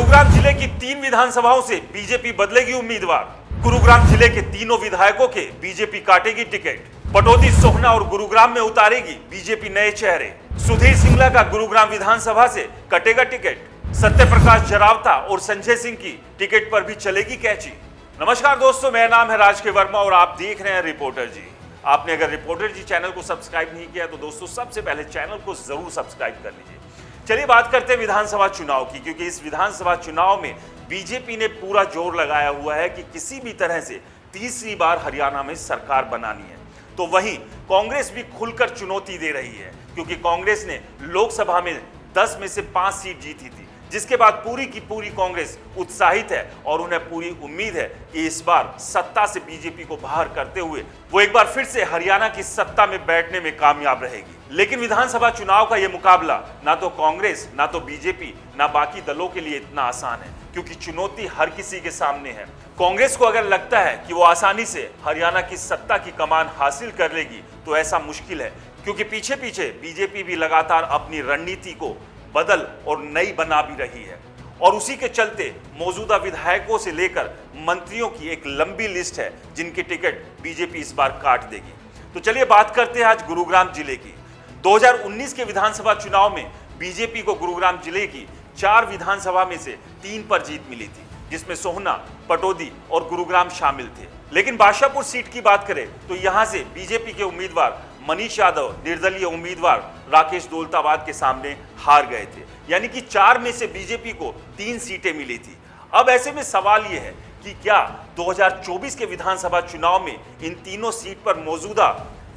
गुरुग्राम जिले की 3 विधानसभाओं से बीजेपी बदलेगी उम्मीदवार। गुरुग्राम जिले के तीनों विधायकों के बीजेपी काटेगी टिकट। पटौदी, सोहना और गुरुग्राम में उतारेगी बीजेपी नए चेहरे। सुधीर सिंगला का गुरुग्राम विधानसभा से कटेगा टिकट। सत्यप्रकाश जरावता और संजय सिंह की टिकट पर भी चलेगी कैची। नमस्कार दोस्तों, मेरा नाम है राज के वर्मा और आप देख रहे हैं रिपोर्टर जी। आपने अगर रिपोर्टर जी चैनल को सब्सक्राइब नहीं किया तो दोस्तों सबसे पहले चैनल को जरूर सब्सक्राइब कर लीजिए। चलिए बात करते हैं विधानसभा चुनाव की, क्योंकि इस विधानसभा चुनाव में बीजेपी ने पूरा जोर लगाया हुआ है कि किसी भी तरह से तीसरी बार हरियाणा में सरकार बनानी है। तो वहीं कांग्रेस भी खुलकर चुनौती दे रही है, क्योंकि कांग्रेस ने लोकसभा में 10 में से 5 सीट जीती थी, जिसके बाद पूरी की पूरी कांग्रेस उत्साहित है और उन्हें पूरी उम्मीद है कि इस बार सत्ता से बीजेपी को बाहर करते हुए वो एक बार फिर से हरियाणा की सत्ता में बैठने में कामयाब रहेगी। लेकिन विधानसभा चुनाव का यह मुकाबला ना तो कांग्रेस, ना तो बीजेपी, ना बाकी दलों के लिए इतना आसान है, क्योंकि चुनौती हर किसी के सामने है। कांग्रेस को अगर लगता है कि वो आसानी से हरियाणा की सत्ता की कमान हासिल कर लेगी तो ऐसा मुश्किल है, क्योंकि पीछे पीछे बीजेपी भी लगातार अपनी रणनीति को बदल और नई बना भी रही है, और उसी के चलते मौजूदा विधायकों से लेकर मंत्रियों की एक लंबी लिस्ट है जिनकी टिकट बीजेपी इस बार काट देगी। तो चलिए बात करते हैं आज गुरुग्राम जिले की। 2019 के विधानसभा चुनाव में बीजेपी को गुरुग्राम जिले की 4 विधानसभा में से 3 पर जीत मिली थी, जिसमें सोहना, पटौदी और गुरुग्राम शामिल थे। लेकिन बादशाहपुर सीट की बात करें तो यहां से बीजेपी के उम्मीदवार मनीष यादव निर्दलीय उम्मीदवार राकेश दौलताबाद के सामने हार गए थे, यानी कि 4 में से बीजेपी को 3 सीटें मिली थी। अब ऐसे में सवाल यह है कि क्या 2024 के विधानसभा चुनाव में इन तीनों सीट पर मौजूदा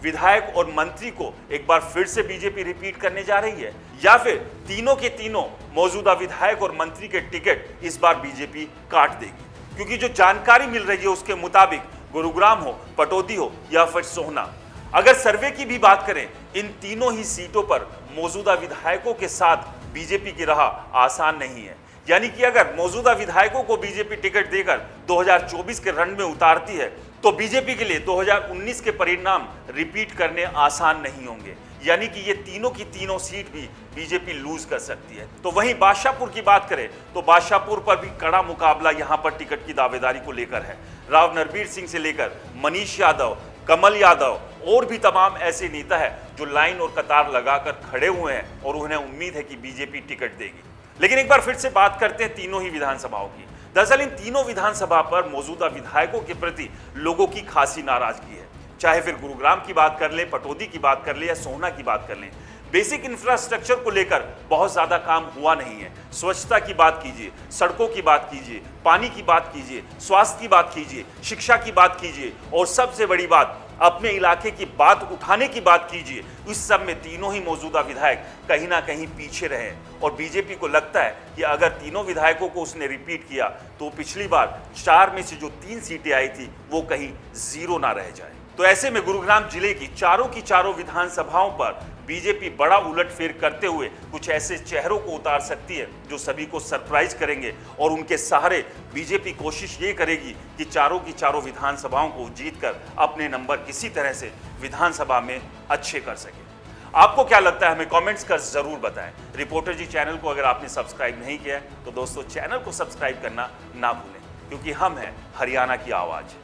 विधायक और मंत्री को एक बार फिर से बीजेपी रिपीट करने जा रही है, या फिर तीनों के तीनों मौजूदा विधायक और मंत्री के टिकट इस बार बीजेपी काट देगी। क्योंकि जो जानकारी मिल रही है उसके मुताबिक गुरुग्राम हो, पटौदी हो या फिर सोहना, अगर सर्वे की भी बात करें, इन तीनों ही सीटों पर मौजूदा विधायकों के साथ बीजेपी की राह आसान नहीं है। यानी कि अगर मौजूदा विधायकों को बीजेपी टिकट देकर 2024 के रण में उतारती है तो बीजेपी के लिए 2019 के परिणाम रिपीट करने आसान नहीं होंगे, यानी कि ये तीनों की तीनों सीट भी बीजेपी लूज कर सकती है। तो वहीं बादशाहपुर की बात करें तो बादशाहपुर पर भी कड़ा मुकाबला यहां पर टिकट की दावेदारी को लेकर है। राव नरबीर सिंह से लेकर मनीष यादव, कमल यादव और भी तमाम ऐसे नेता है जो लाइन और कतार लगाकर खड़े हुए हैं और उन्हें उम्मीद है कि बीजेपी टिकट देगी। लेकिन एक बार फिर से बात करते हैं तीनों ही विधानसभाओं की। दरअसल इन तीनों विधानसभा पर मौजूदा विधायकों के प्रति लोगों की खासी नाराजगी है, चाहे फिर गुरुग्राम की बात कर ले, पटौदी की बात कर ले या सोहना की बात कर ले। बेसिक इंफ्रास्ट्रक्चर को लेकर बहुत ज्यादा काम हुआ नहीं है। स्वच्छता की बात कीजिए, सड़कों की बात कीजिए, पानी की बात कीजिए, स्वास्थ्य की बात कीजिए, शिक्षा की बात कीजिए, और सबसे बड़ी बात अपने इलाके की बात उठाने की बात कीजिए। इस सब में तीनों ही मौजूदा विधायक कहीं ना कहीं पीछे रहे, और बीजेपी को लगता है कि अगर तीनों विधायकों को उसने रिपीट किया तो पिछली बार 4 में से जो 3 सीटें आई थी वो कहीं 0 ना रह जाए। तो ऐसे में गुरुग्राम जिले की चारों विधानसभाओं पर बीजेपी बड़ा उलटफेर करते हुए कुछ ऐसे चेहरों को उतार सकती है जो सभी को सरप्राइज करेंगे, और उनके सहारे बीजेपी कोशिश ये करेगी कि चारों विधानसभाओं को जीतकर अपने नंबर किसी तरह से विधानसभा में अच्छे कर सके। आपको क्या लगता है, हमें कमेंट्स कर जरूर बताएं। रिपोर्टर जी चैनल को अगर आपने सब्सक्राइब नहीं किया है तो दोस्तों चैनल को सब्सक्राइब करना ना भूलें, क्योंकि हम हैं हरियाणा की आवाज़।